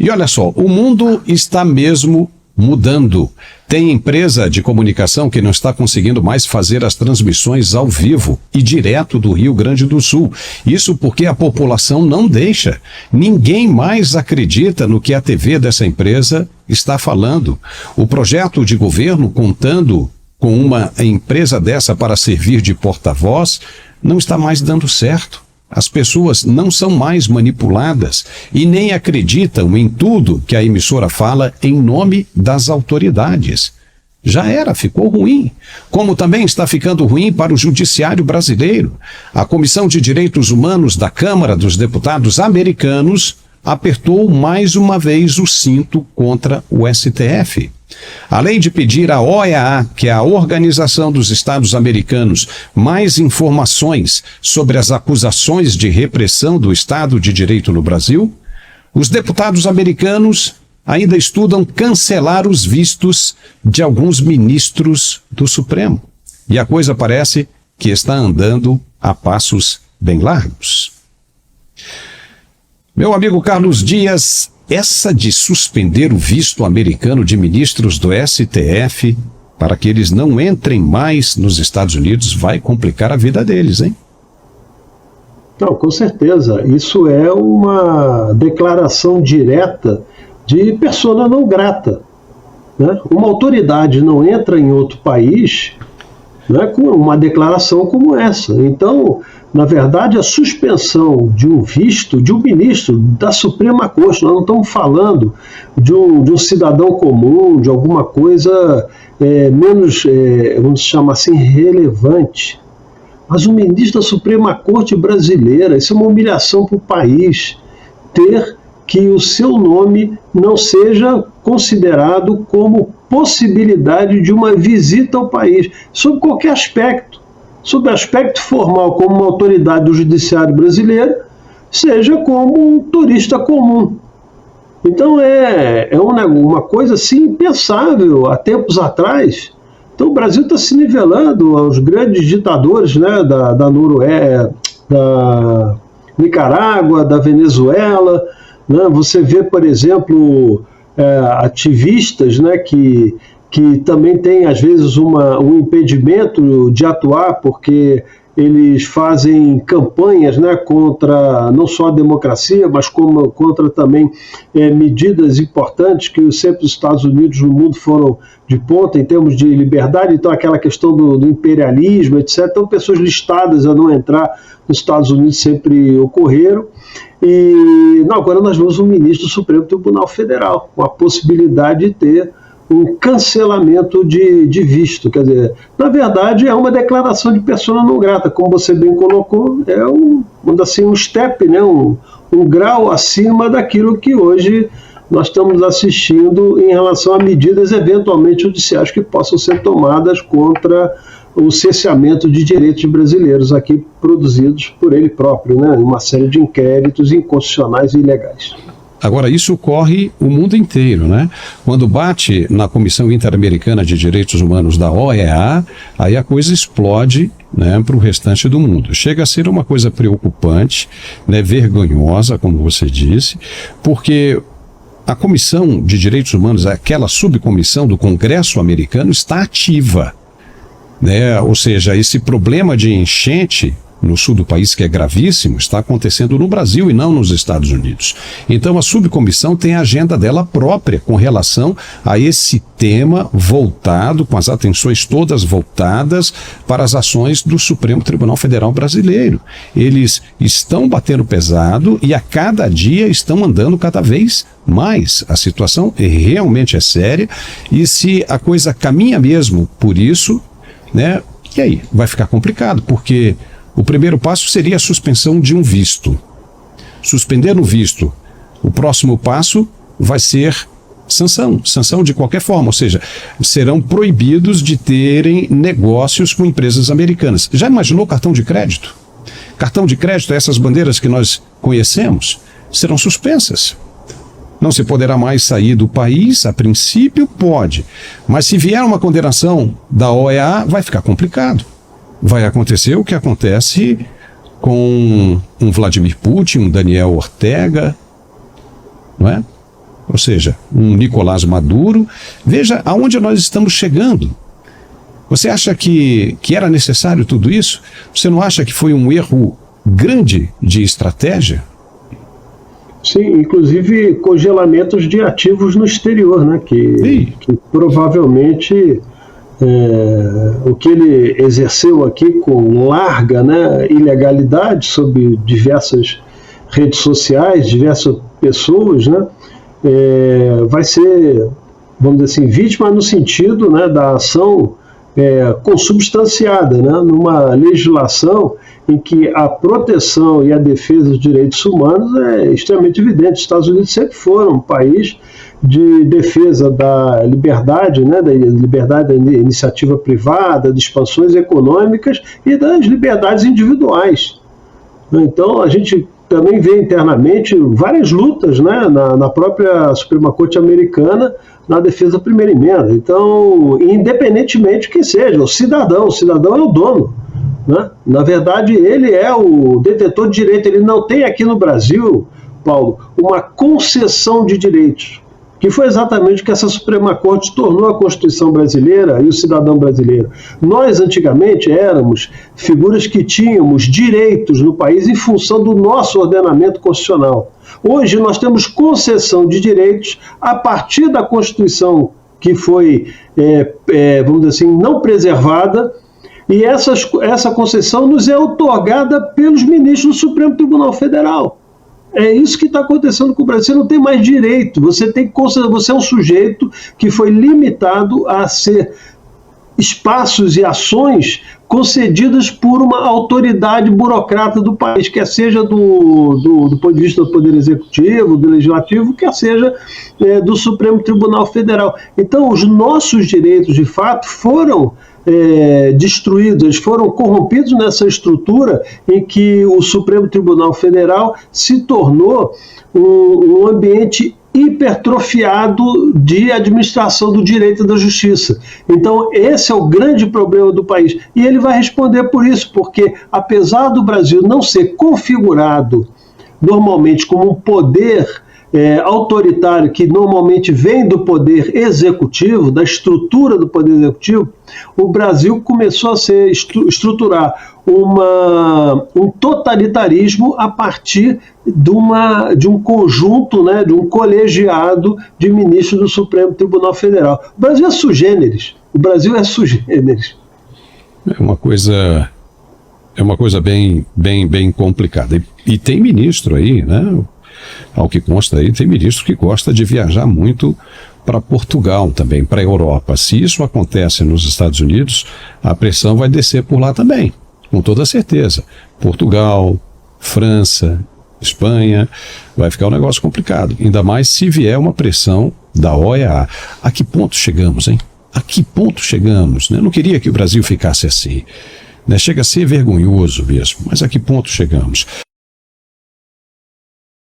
E olha só, o mundo está mesmo mudando. Tem empresa de comunicação que não está conseguindo mais fazer as transmissões ao vivo e direto do Rio Grande do Sul. Isso porque a população não deixa. Ninguém mais acredita no que a TV dessa empresa está falando. O projeto de governo, contando com uma empresa dessa para servir de porta-voz, não está mais dando certo. As pessoas não são mais manipuladas e nem acreditam em tudo que a emissora fala em nome das autoridades. Já era, ficou ruim. Como também está ficando ruim para o judiciário brasileiro. A Comissão de Direitos Humanos da Câmara dos Deputados americanos apertou mais uma vez o cinto contra o STF. Além de pedir à OEA, que é a Organização dos Estados Americanos, mais informações sobre as acusações de repressão do Estado de Direito no Brasil, os deputados americanos ainda estudam cancelar os vistos de alguns ministros do Supremo. E a coisa parece que está andando a passos bem largos. Meu amigo Carlos Dias, essa de suspender o visto americano de ministros do STF para que eles não entrem mais nos Estados Unidos vai complicar a vida deles, hein? Não, com certeza. Isso é uma declaração direta de persona não grata, né? Uma autoridade não entra em outro país, né, com uma declaração como essa. Então, na verdade, a suspensão de um visto de um ministro da Suprema Corte, nós não estamos falando de um cidadão comum, de alguma coisa menos, vamos chamar assim, relevante. Mas o ministro da Suprema Corte brasileira, isso é uma humilhação para o país, ter que o seu nome não seja considerado como possibilidade de uma visita ao país, sob qualquer aspecto. Sob aspecto formal, como uma autoridade do judiciário brasileiro, seja como um turista comum. Então é uma coisa assim impensável há tempos atrás. Então o Brasil está se nivelando aos grandes ditadores, né, da Noruega, da Nicarágua, da Venezuela, né? Você vê, por exemplo, ativistas, né, que também tem, às vezes, um impedimento de atuar, porque eles fazem campanhas, né, contra não só a democracia, mas contra também medidas importantes que sempre os Estados Unidos no mundo foram de ponta em termos de liberdade. Então aquela questão do imperialismo, etc. Então pessoas listadas a não entrar nos Estados Unidos sempre ocorreram. E agora nós vemos um ministro do Supremo Tribunal Federal com a possibilidade de ter um cancelamento de visto. Quer dizer, na verdade é uma declaração de persona não grata, como você bem colocou, é um step, né? um grau acima daquilo que hoje nós estamos assistindo em relação a medidas eventualmente judiciais que possam ser tomadas contra o cerceamento de direitos brasileiros aqui produzidos por ele próprio, né? Uma série de inquéritos inconstitucionais e ilegais. Agora, isso ocorre o mundo inteiro, né? Quando bate na Comissão Interamericana de Direitos Humanos da OEA, aí a coisa explode, né, para o restante do mundo. Chega a ser uma coisa preocupante, né, vergonhosa, como você disse, porque a Comissão de Direitos Humanos, aquela subcomissão do Congresso americano, está ativa, né? Ou seja, esse problema de enchente no sul do país, que é gravíssimo, está acontecendo no Brasil e não nos Estados Unidos. Então a subcomissão tem a agenda dela própria com relação a esse tema voltado, com as atenções todas voltadas para as ações do Supremo Tribunal Federal Brasileiro. Eles estão batendo pesado e a cada dia estão andando cada vez mais. A situação realmente é séria e se a coisa caminha mesmo por isso, né, e aí vai ficar complicado, porque o primeiro passo seria a suspensão de um visto. Suspendendo o visto, o próximo passo vai ser sanção de qualquer forma, ou seja, serão proibidos de terem negócios com empresas americanas. Já imaginou cartão de crédito? Cartão de crédito, essas bandeiras que nós conhecemos, serão suspensas. Não se poderá mais sair do país, a princípio pode, mas se vier uma condenação da OEA, vai ficar complicado. Vai acontecer o que acontece com um Vladimir Putin, um Daniel Ortega, não é? ou seja, um Nicolás Maduro. Veja aonde nós estamos chegando. Você acha que era necessário tudo isso? Você não acha que foi um erro grande de estratégia? Sim, inclusive congelamentos de ativos no exterior, né? Que provavelmente o que ele exerceu aqui com larga, né, ilegalidade sobre diversas redes sociais, diversas pessoas, né, vai ser, vamos dizer assim, vítima no sentido, né, da ação consubstanciada, né, numa legislação em que a proteção e a defesa dos direitos humanos é extremamente evidente. Os Estados Unidos sempre foram um país de defesa da liberdade, né, da liberdade da iniciativa privada, de expansões econômicas e das liberdades individuais. Então, a gente também vê internamente várias lutas, né, na própria Suprema Corte americana na defesa da primeira emenda. Então, independentemente de quem seja, o cidadão é o dono. Né? Na verdade, ele é o detentor de direito. Ele não tem aqui no Brasil, Paulo, uma concessão de direitos, que foi exatamente o que essa Suprema Corte tornou a Constituição brasileira e o cidadão brasileiro. Nós, antigamente, éramos figuras que tínhamos direitos no país em função do nosso ordenamento constitucional. Hoje, nós temos concessão de direitos a partir da Constituição que foi, vamos dizer assim, não preservada, e essa concessão nos é otorgada pelos ministros do Supremo Tribunal Federal. É isso que está acontecendo com o Brasil. Você não tem mais direito, você é um sujeito que foi limitado a ser espaços e ações concedidas por uma autoridade burocrata do país, quer seja do ponto de vista do Poder Executivo, do Legislativo, quer seja do Supremo Tribunal Federal. Então, os nossos direitos, de fato, foram destruídos, foram corrompidos nessa estrutura em que o Supremo Tribunal Federal se tornou um ambiente hipertrofiado de administração do direito e da justiça. Então, esse é o grande problema do país. E ele vai responder por isso, porque apesar do Brasil não ser configurado normalmente como um poder autoritário que normalmente vem do poder executivo, da estrutura do poder executivo, o Brasil começou a estruturar um totalitarismo a partir de um conjunto, né, de um colegiado de ministros do Supremo Tribunal Federal. O Brasil é sui generis. O Brasil é sui generis. É uma coisa bem complicada. E tem ministro aí, né? Ao que consta aí, tem ministro que gosta de viajar muito para Portugal também, para a Europa. Se isso acontece nos Estados Unidos, a pressão vai descer por lá também, com toda certeza. Portugal, França, Espanha, vai ficar um negócio complicado. Ainda mais se vier uma pressão da OEA. A que ponto chegamos, hein? A que ponto chegamos? Né? Eu não queria que o Brasil ficasse assim. Né? Chega a ser vergonhoso mesmo, mas a que ponto chegamos?